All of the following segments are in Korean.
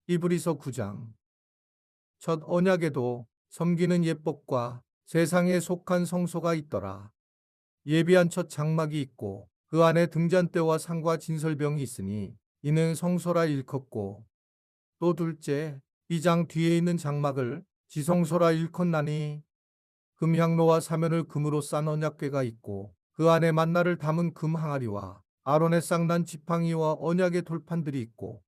이브리서 9장. 첫 언약에도 섬기는 예법과 세상에 속한 성소가 있더라. 예비한 첫 장막이 있고 그 안에 등잔대와 상과 진설병이 있으니 이는 성소라 일컫고, 또 둘째 이 장 뒤에 있는 장막을 지성소라 일컫나니 금향로와 사면을 금으로 싼 언약궤가 있고 그 안에 만나를 담은 금 항아리와 아론의 쌍난 지팡이와 언약의 돌판들이 있고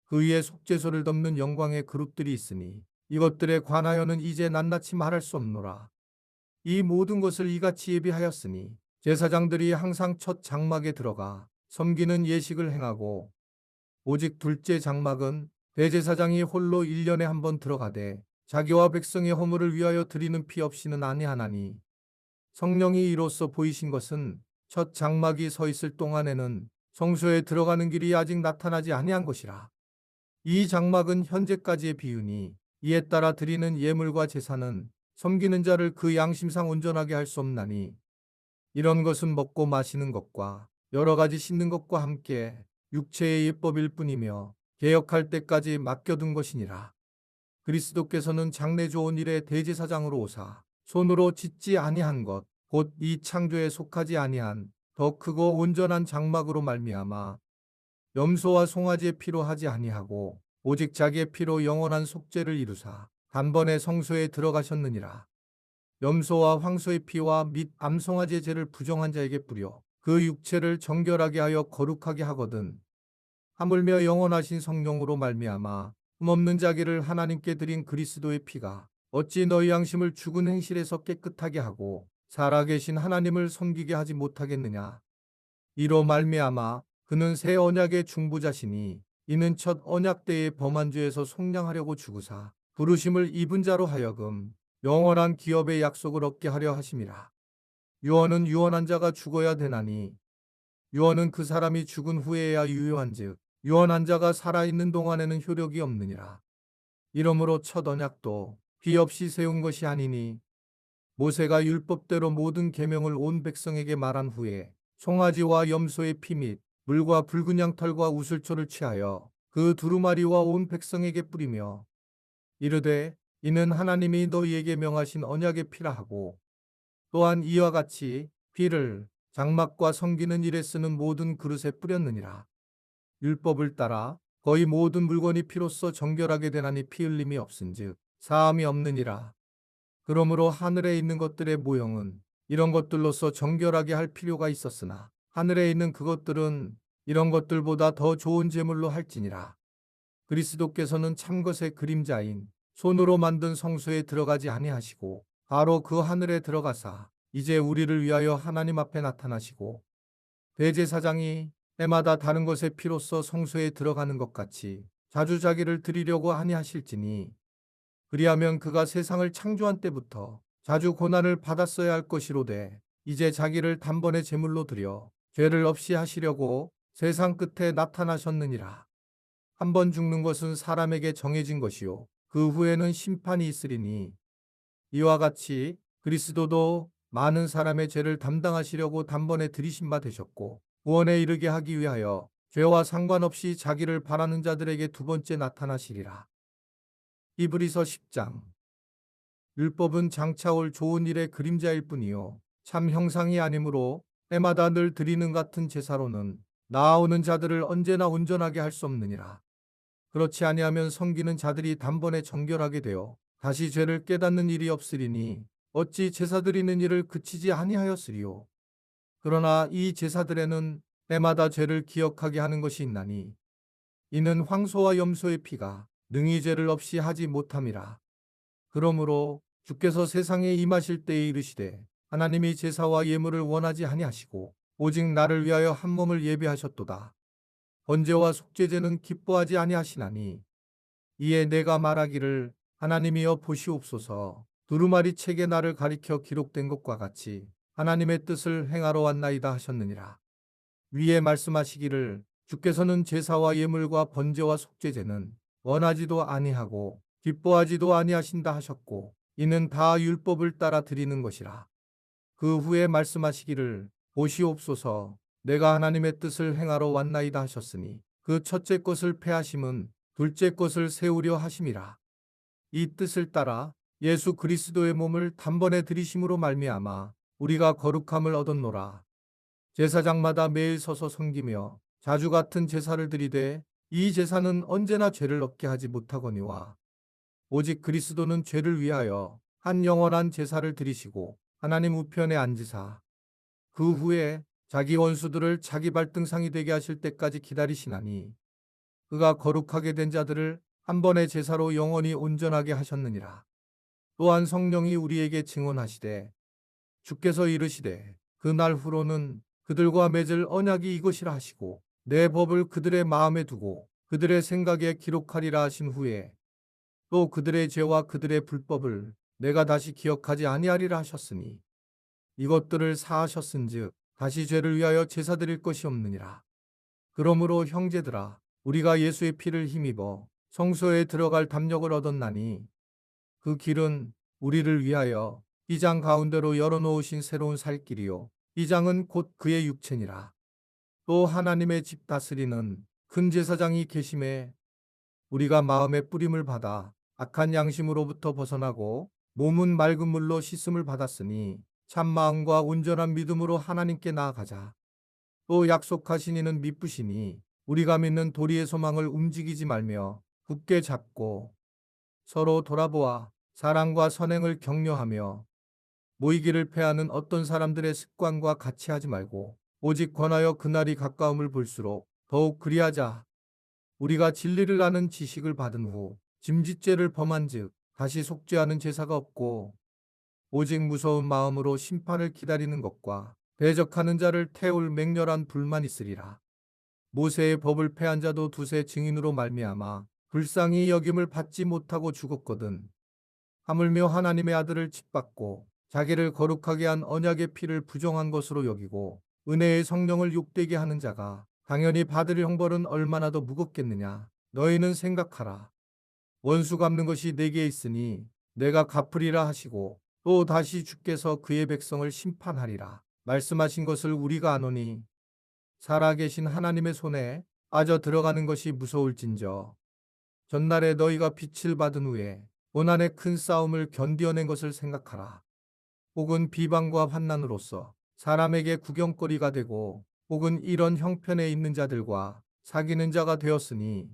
그 위에 속죄소를 덮는 영광의 그룹들이 있으니 이것들에 관하여는 이제 낱낱이 말할 수 없노라. 이 모든 것을 이같이 예비하였으니 제사장들이 항상 첫 장막에 들어가 섬기는 예식을 행하고, 오직 둘째 장막은 대제사장이 홀로 1년에 한 번 들어가되 자기와 백성의 허물을 위하여 드리는 피 없이는 아니하나니, 성령이 이로써 보이신 것은 첫 장막이 서 있을 동안에는 성소에 들어가는 길이 아직 나타나지 아니한 것이라. 이 장막은 현재까지의 비유니 이에 따라 드리는 예물과 제사는 섬기는 자를 그 양심상 온전하게 할 수 없나니, 이런 것은 먹고 마시는 것과 여러 가지 씻는 것과 함께 육체의 예법일 뿐이며 개혁할 때까지 맡겨둔 것이니라. 그리스도께서는 장래 좋은 일의 대제사장으로 오사 손으로 짓지 아니한 것 곧 이 창조에 속하지 아니한 더 크고 온전한 장막으로 말미암아 염소와 송아지의 피로 하지 아니하고 오직 자기의 피로 영원한 속죄를 이루사 단번에 성소에 들어가셨느니라. 염소와 황소의 피와 및 암송아지의 죄를 부정한 자에게 뿌려 그 육체를 정결하게 하여 거룩하게 하거든, 하물며 영원하신 성령으로 말미암아 흠없는 자기를 하나님께 드린 그리스도의 피가 어찌 너희 양심을 죽은 행실에서 깨끗하게 하고 살아계신 하나님을 섬기게 하지 못하겠느냐. 이로 말미암아 그는 새 언약의 중보자시니 이는 첫 언약 때의 범한 죄에서 속량하려고 죽으사 부르심을 입은 자로 하여금 영원한 기업의 약속을 얻게 하려 하심이라. 유언은 유언한 자가 죽어야 되나니 유언은 그 사람이 죽은 후에야 유효한즉 유언한 자가 살아있는 동안에는 효력이 없느니라. 이러므로 첫 언약도 비 없이 세운 것이 아니니 모세가 율법대로 모든 계명을 온 백성에게 말한 후에 송아지와 염소의 피 및 물과 붉은 양털과 우슬초를 취하여 그 두루마리와 온 백성에게 뿌리며 이르되 이는 하나님이 너희에게 명하신 언약의 피라 하고, 또한 이와 같이 피를 장막과 섬기는 일에 쓰는 모든 그릇에 뿌렸느니라. 율법을 따라 거의 모든 물건이 피로써 정결하게 되나니 피 흘림이 없은즉 사함이 없느니라. 그러므로 하늘에 있는 것들의 모형은 이런 것들로서 정결하게 할 필요가 있었으나 하늘에 있는 그것들은 이런 것들보다 더 좋은 제물로 할지니라. 그리스도께서는 참것의 그림자인 손으로 만든 성소에 들어가지 아니하시고 바로 그 하늘에 들어가사 이제 우리를 위하여 하나님 앞에 나타나시고, 대제사장이 때마다 다른 것의 피로써 성소에 들어가는 것 같이 자주 자기를 드리려고 아니하실지니, 그리하면 그가 세상을 창조한 때부터 자주 고난을 받았어야 할 것이로되 이제 자기를 단번에 제물로 드려 죄를 없이 하시려고 세상 끝에 나타나셨느니라. 한 번 죽는 것은 사람에게 정해진 것이요 그 후에는 심판이 있으리니, 이와 같이 그리스도도 많은 사람의 죄를 담당하시려고 단번에 들이신 바 되셨고 구원에 이르게 하기 위하여 죄와 상관없이 자기를 바라는 자들에게 두 번째 나타나시리라. 히브리서 10장. 율법은 장차 올 좋은 일의 그림자일 뿐이요 참 형상이 아니므로 때마다 늘 드리는 같은 제사로는 나아오는 자들을 언제나 온전하게 할 수 없느니라. 그렇지 아니하면 섬기는 자들이 단번에 정결하게 되어 다시 죄를 깨닫는 일이 없으리니 어찌 제사 드리는 일을 그치지 아니하였으리요. 그러나 이 제사들에는 때마다 죄를 기억하게 하는 것이 있나니 이는 황소와 염소의 피가 능히 죄를 없이 하지 못함이라. 그러므로 주께서 세상에 임하실 때에 이르시되 하나님이 제사와 예물을 원하지 아니하시고 오직 나를 위하여 한 몸을 예비하셨도다. 번제와 속죄제는 기뻐하지 아니하시나니, 이에 내가 말하기를 하나님이여 보시옵소서, 두루마리 책에 나를 가리켜 기록된 것과 같이 하나님의 뜻을 행하러 왔나이다 하셨느니라. 위에 말씀하시기를 주께서는 제사와 예물과 번제와 속죄제는 원하지도 아니하고 기뻐하지도 아니하신다 하셨고 이는 다 율법을 따라 드리는 것이라. 그 후에 말씀하시기를 보시옵소서, 내가 하나님의 뜻을 행하러 왔나이다 하셨으니 그 첫째 것을 패하심은 둘째 것을 세우려 하심이라. 이 뜻을 따라 예수 그리스도의 몸을 단번에 들이심으로 말미암아 우리가 거룩함을 얻었노라. 제사장마다 매일 서서 섬기며 자주 같은 제사를 드리되 이 제사는 언제나 죄를 얻게 하지 못하거니와 오직 그리스도는 죄를 위하여 한 영원한 제사를 드리시고 하나님 우편에 앉으사 그 후에 자기 원수들을 자기 발등상이 되게 하실 때까지 기다리시나니 그가 거룩하게 된 자들을 한 번의 제사로 영원히 온전하게 하셨느니라. 또한 성령이 우리에게 증언하시되 주께서 이르시되 그 날 후로는 그들과 맺을 언약이 이것이라 하시고 내 법을 그들의 마음에 두고 그들의 생각에 기록하리라 하신 후에 또 그들의 죄와 그들의 불법을 내가 다시 기억하지 아니하리라 하셨으니 이것들을 사하셨은즉 다시 죄를 위하여 제사 드릴 것이 없느니라. 그러므로 형제들아 우리가 예수의 피를 힘입어 성소에 들어갈 담력을 얻었나니 그 길은 우리를 위하여 이 장 가운데로 열어놓으신 새로운 살 길이요 이 장은 곧 그의 육체니라. 또 하나님의 집 다스리는 큰 제사장이 계심에 우리가 마음의 뿌림을 받아 악한 양심으로부터 벗어나고 몸은 맑은 물로 씻음을 받았으니 참 마음과 온전한 믿음으로 하나님께 나아가자. 또 약속하신 이는 미쁘시니 우리가 믿는 도리의 소망을 움직이지 말며 굳게 잡고 서로 돌아보아 사랑과 선행을 격려하며 모이기를 패하는 어떤 사람들의 습관과 같이 하지 말고 오직 권하여 그날이 가까움을 볼수록 더욱 그리하자. 우리가 진리를 아는 지식을 받은 후 짐짓죄를 범한즉 다시 속죄하는 제사가 없고 오직 무서운 마음으로 심판을 기다리는 것과 대적하는 자를 태울 맹렬한 불만 있으리라. 모세의 법을 패한 자도 두세 증인으로 말미암아 불쌍히 여김을 받지 못하고 죽었거든. 하물며 하나님의 아들을 짓밟고 자기를 거룩하게 한 언약의 피를 부정한 것으로 여기고 은혜의 성령을 욕되게 하는 자가 당연히 받을 형벌은 얼마나 더 무겁겠느냐. 너희는 생각하라. 원수 갚는 것이 내게 있으니 내가 갚으리라 하시고 또 다시 주께서 그의 백성을 심판하리라. 말씀하신 것을 우리가 아노니 살아계신 하나님의 손에 빠져 들어가는 것이 무서울진저. 전날에 너희가 빛을 받은 후에 고난의 큰 싸움을 견디어낸 것을 생각하라. 혹은 비방과 환난으로서 사람에게 구경거리가 되고 혹은 이런 형편에 있는 자들과 사귀는 자가 되었으니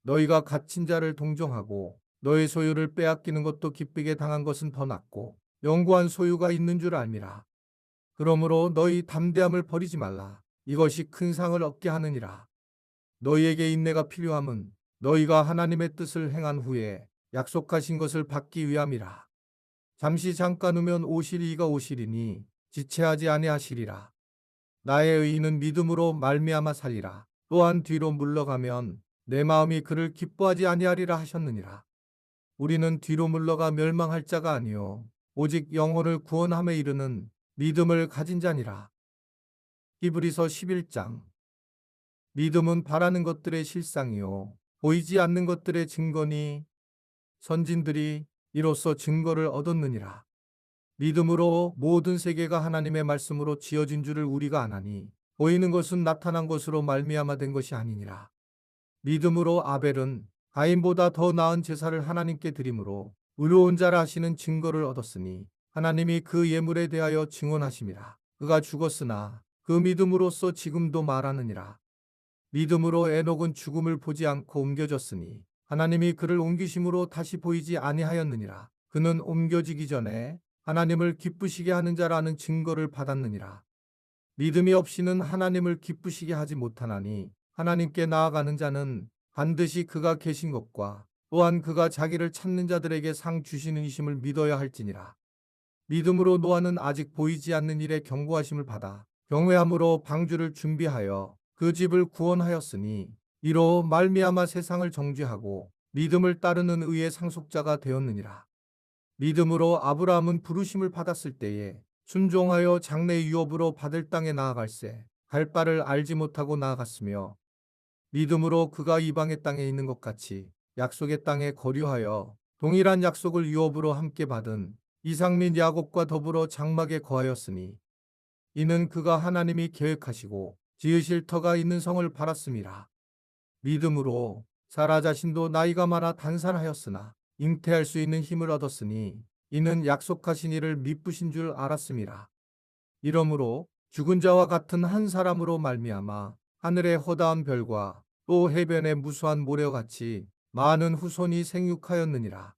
너희가 갇힌 자를 동정하고 너의 소유를 빼앗기는 것도 기쁘게 당한 것은 더 낫고 영구한 소유가 있는 줄 알미라. 그러므로 너희 담대함을 버리지 말라. 이것이 큰 상을 얻게 하느니라. 너희에게 인내가 필요함은 너희가 하나님의 뜻을 행한 후에 약속하신 것을 받기 위함이라. 잠시 잠깐 후면 오실 이가 오시리니 지체하지 아니하시리라. 나의 의인은 믿음으로 말미암아 살리라. 또한 뒤로 물러가면 내 마음이 그를 기뻐하지 아니하리라 하셨느니라. 우리는 뒤로 물러가 멸망할 자가 아니요 오직 영혼을 구원함에 이르는 믿음을 가진 자니라. 히브리서 11장. 믿음은 바라는 것들의 실상이요 보이지 않는 것들의 증거니 선진들이 이로써 증거를 얻었느니라. 믿음으로 모든 세계가 하나님의 말씀으로 지어진 줄을 우리가 아나니 보이는 것은 나타난 것으로 말미암아 된 것이 아니니라. 믿음으로 아벨은 가인보다 더 나은 제사를 하나님께 드림으로 의로운 자라 하시는 증거를 얻었으니 하나님이 그 예물에 대하여 증언하심이라. 그가 죽었으나 그 믿음으로써 지금도 말하느니라. 믿음으로 에녹은 죽음을 보지 않고 옮겨졌으니 하나님이 그를 옮기심으로 다시 보이지 아니하였느니라. 그는 옮겨지기 전에 하나님을 기쁘시게 하는 자라는 증거를 받았느니라. 믿음이 없이는 하나님을 기쁘시게 하지 못하나니 하나님께 나아가는 자는 반드시 그가 계신 것과 또한 그가 자기를 찾는 자들에게 상 주시는 이심을 믿어야 할지니라. 믿음으로 노아는 아직 보이지 않는 일에 경고하심을 받아 경외함으로 방주를 준비하여 그 집을 구원하였으니 이로 말미암아 세상을 정죄하고 믿음을 따르는 의의 상속자가 되었느니라. 믿음으로 아브라함은 부르심을 받았을 때에 순종하여 장래 유업으로 받을 땅에 나아갈새 갈 바를 알지 못하고 나아갔으며 믿음으로 그가 이방의 땅에 있는 것 같이 약속의 땅에 거류하여 동일한 약속을 유업으로 함께 받은 이삭 및 야곱과 더불어 장막에 거하였으니 이는 그가 하나님이 계획하시고 지으실 터가 있는 성을 바랐음이라. 믿음으로 사라 자신도 나이가 많아 단산하였으나 잉태할 수 있는 힘을 얻었으니 이는 약속하신 이를 미쁘신 줄 알았음이라. 이러므로 죽은 자와 같은 한 사람으로 말미암아 하늘의 허다한 별과 또 해변의 무수한 모래같이 많은 후손이 생육하였느니라.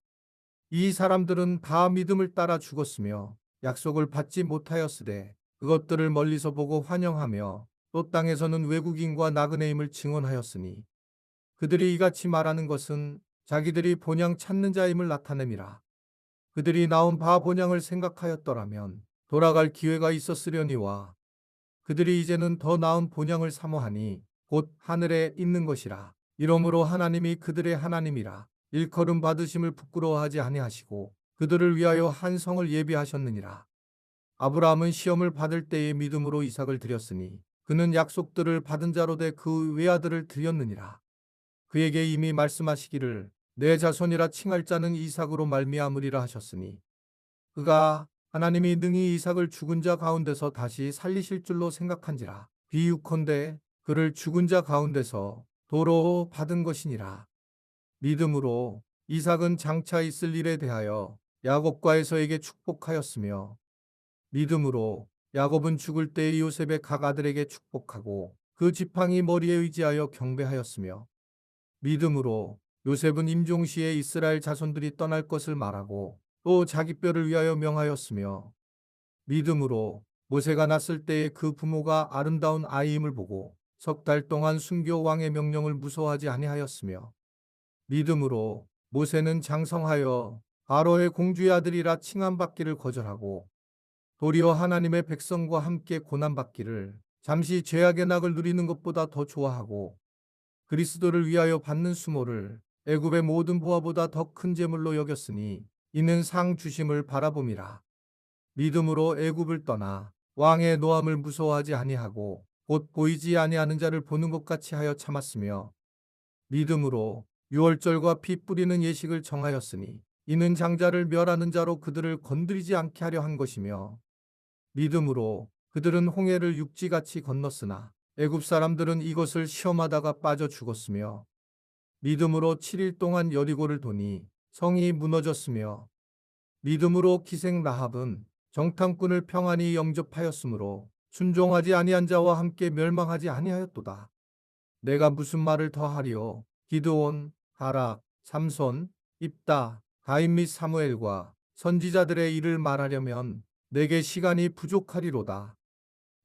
이 사람들은 다 믿음을 따라 죽었으며 약속을 받지 못하였으되 그것들을 멀리서 보고 환영하며 또 땅에서는 외국인과 나그네임을 증언하였으니 그들이 이같이 말하는 것은 자기들이 본향 찾는 자임을 나타냄이라. 그들이 나온 바 본향을 생각하였더라면 돌아갈 기회가 있었으려니와 그들이 이제는 더 나은 본향을 사모하니 곧 하늘에 있는 것이라. 이러므로 하나님이 그들의 하나님이라 일컬음 받으심을 부끄러워하지 아니하시고 그들을 위하여 한 성을 예비하셨느니라. 아브라함은 시험을 받을 때에 믿음으로 이삭을 드렸으니 그는 약속들을 받은 자로 돼 그 외아들을 드렸느니라. 그에게 이미 말씀하시기를 내 자손이라 칭할 자는 이삭으로 말미암으리라 하셨으니 그가 하나님이 능히 이삭을 죽은 자 가운데서 다시 살리실 줄로 생각한지라. 비유컨대 그를 죽은 자 가운데서 도로 받은 것이니라. 믿음으로 이삭은 장차 있을 일에 대하여 야곱과 에서에게 축복하였으며 믿음으로 야곱은 죽을 때에 요셉의 각 아들에게 축복하고 그 지팡이 머리에 의지하여 경배하였으며 믿음으로 요셉은 임종시에 이스라엘 자손들이 떠날 것을 말하고 또 자기 뼈를 위하여 명하였으며 믿음으로 모세가 났을 때에 그 부모가 아름다운 아이임을 보고 석 달 동안 순교 왕의 명령을 무서워하지 아니하였으며 믿음으로 모세는 장성하여 바로의 공주의 아들이라 칭함받기를 거절하고 도리어 하나님의 백성과 함께 고난받기를 잠시 죄악의 낙을 누리는 것보다 더 좋아하고 그리스도를 위하여 받는 수모를 애굽의 모든 보화보다 더 큰 재물로 여겼으니 이는 상 주심을 바라봄이라. 믿음으로 애굽을 떠나 왕의 노함을 무서워하지 아니하고 곧 보이지 아니하는 자를 보는 것 같이 하여 참았으며 믿음으로 유월절과 피 뿌리는 예식을 정하였으니 이는 장자를 멸하는 자로 그들을 건드리지 않게 하려 한 것이며 믿음으로 그들은 홍해를 육지같이 건넜으나 애굽 사람들은 이것을 시험하다가 빠져 죽었으며 믿음으로 7일 동안 여리고를 도니 성이 무너졌으며 믿음으로 기생 라합은 정탐꾼을 평안히 영접하였으므로 순종하지 아니한 자와 함께 멸망하지 아니하였도다. 내가 무슨 말을 더하리요? 기드온, 바락, 삼손, 입다, 다윗 및 사무엘과 선지자들의 일을 말하려면 내게 시간이 부족하리로다.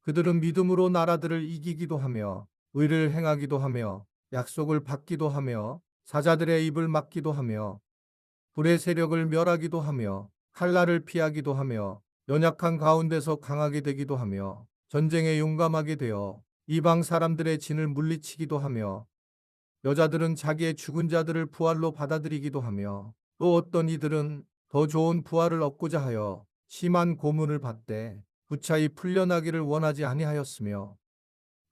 그들은 믿음으로 나라들을 이기기도 하며 의를 행하기도 하며 약속을 받기도 하며 사자들의 입을 막기도 하며 불의 세력을 멸하기도 하며 칼날을 피하기도 하며 연약한 가운데서 강하게 되기도 하며 전쟁에 용감하게 되어 이방 사람들의 진을 물리치기도 하며 여자들은 자기의 죽은 자들을 부활로 받아들이기도 하며 또 어떤 이들은 더 좋은 부활을 얻고자 하여 심한 고문을 받되 부차히 풀려나기를 원하지 아니하였으며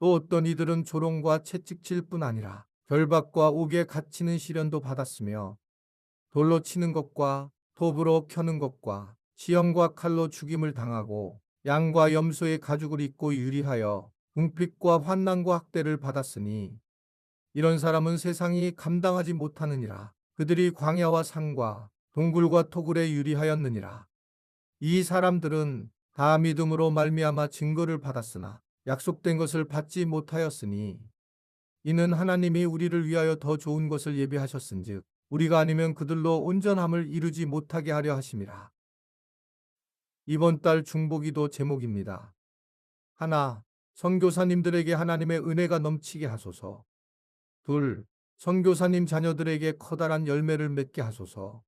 또 어떤 이들은 조롱과 채찍질 뿐 아니라 결박과 옥에 갇히는 시련도 받았으며 돌로 치는 것과 톱으로 켜는 것과 시험과 칼로 죽임을 당하고 양과 염소의 가죽을 입고 유리하여 궁핍과 환난과 학대를 받았으니 이런 사람은 세상이 감당하지 못하느니라. 그들이 광야와 산과 동굴과 토굴에 유리하였느니라. 이 사람들은 다 믿음으로 말미암아 증거를 받았으나 약속된 것을 받지 못하였으니 이는 하나님이 우리를 위하여 더 좋은 것을 예비하셨은즉 우리가 아니면 그들로 온전함을 이루지 못하게 하려 하심이라. 이번 달 중보기도 제목입니다. 하나, 선교사님들에게 하나님의 은혜가 넘치게 하소서. 둘, 선교사님 자녀들에게 커다란 열매를 맺게 하소서.